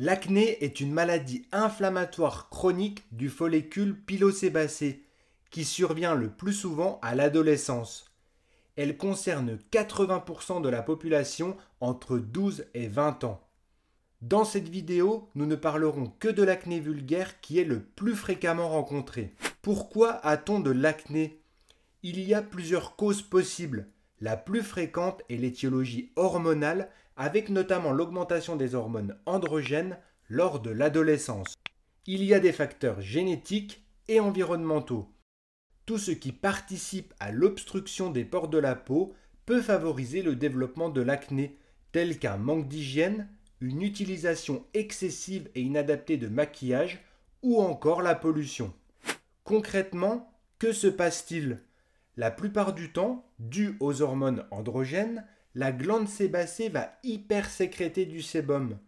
L'acné est une maladie inflammatoire chronique du follicule pilosébacé qui survient le plus souvent à l'adolescence. Elle concerne 80% de la population entre 12 et 20 ans. Dans cette vidéo, nous ne parlerons que de l'acné vulgaire qui est le plus fréquemment rencontré. Pourquoi a-t-on de l'acné? Il y a plusieurs causes possibles. La plus fréquente est l'étiologie hormonale, avec notamment l'augmentation des hormones androgènes lors de l'adolescence. Il y a des facteurs génétiques et environnementaux. Tout ce qui participe à l'obstruction des pores de la peau peut favoriser le développement de l'acné, tel qu'un manque d'hygiène, une utilisation excessive et inadaptée de maquillage ou encore la pollution. Concrètement, que se passe-t-il? La plupart du temps, dû aux hormones androgènes, la glande sébacée va hypersécréter du sébum.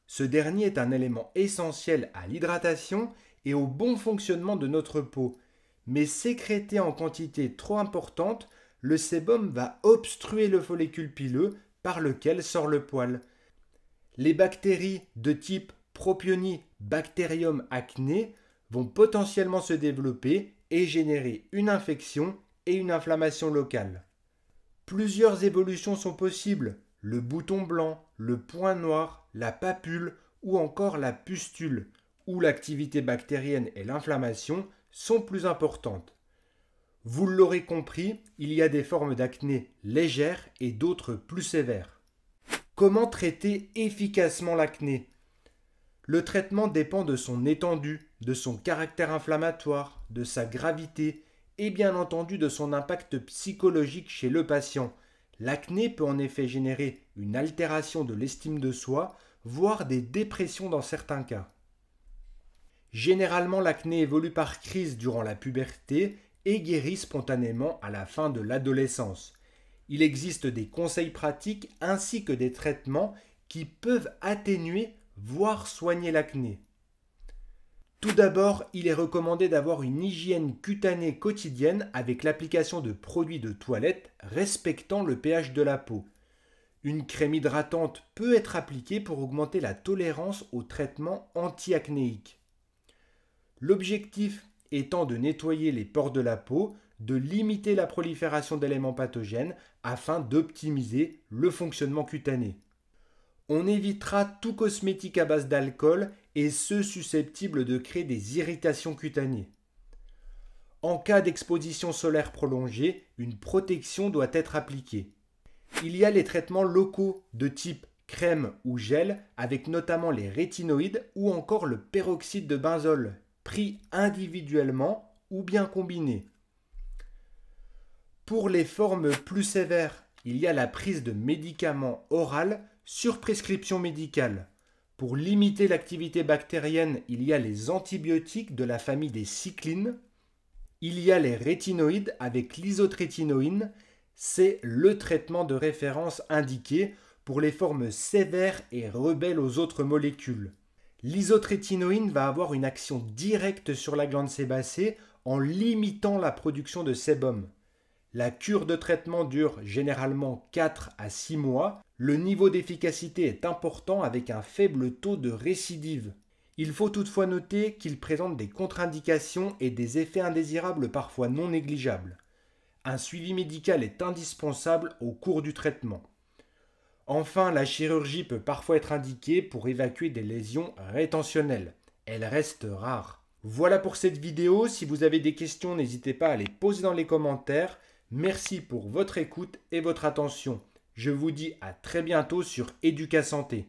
Ce dernier est un élément essentiel à l'hydratation et au bon fonctionnement de notre peau. Mais sécrété en quantité trop importante, le sébum va obstruer le follicule pileux par lequel sort le poil. Les bactéries de type Propionibacterium acné vont potentiellement se développer et générer une infection et une inflammation locale. Plusieurs évolutions sont possibles, le bouton blanc, le point noir, la papule ou encore la pustule, où l'activité bactérienne et l'inflammation sont plus importantes. Vous l'aurez compris, il y a des formes d'acné légères et d'autres plus sévères. Comment traiter efficacement l'acné? Le traitement dépend de son étendue, de son caractère inflammatoire, de sa gravité et bien entendu de son impact psychologique chez le patient. L'acné peut en effet générer une altération de l'estime de soi, voire des dépressions dans certains cas. Généralement, l'acné évolue par crise durant la puberté et guérit spontanément à la fin de l'adolescence. Il existe des conseils pratiques ainsi que des traitements qui peuvent atténuer, voire soigner l'acné. Tout d'abord, il est recommandé d'avoir une hygiène cutanée quotidienne avec l'application de produits de toilette respectant le pH de la peau. Une crème hydratante peut être appliquée pour augmenter la tolérance aux traitements anti-acnéiques. L'objectif étant de nettoyer les pores de la peau, de limiter la prolifération d'éléments pathogènes afin d'optimiser le fonctionnement cutané. On évitera tout cosmétique à base d'alcool et ceux susceptibles de créer des irritations cutanées. En cas d'exposition solaire prolongée, une protection doit être appliquée. Il y a les traitements locaux de type crème ou gel avec notamment les rétinoïdes ou encore le peroxyde de benzol, pris individuellement ou bien combinés. Pour les formes plus sévères, il y a la prise de médicaments oraux sur prescription médicale. Pour limiter l'activité bactérienne, il y a les antibiotiques de la famille des cyclines. Il y a les rétinoïdes avec l'isotrétinoïne. C'est le traitement de référence indiqué pour les formes sévères et rebelles aux autres molécules. L'isotrétinoïne va avoir une action directe sur la glande sébacée en limitant la production de sébum. La cure de traitement dure généralement 4 à 6 mois. Le niveau d'efficacité est important avec un faible taux de récidive. Il faut toutefois noter qu'il présente des contre-indications et des effets indésirables parfois non négligeables. Un suivi médical est indispensable au cours du traitement. Enfin, la chirurgie peut parfois être indiquée pour évacuer des lésions rétentionnelles. Elle reste rare. Voilà pour cette vidéo. Si vous avez des questions, n'hésitez pas à les poser dans les commentaires. Merci pour votre écoute et votre attention. Je vous dis à très bientôt sur Educa Santé.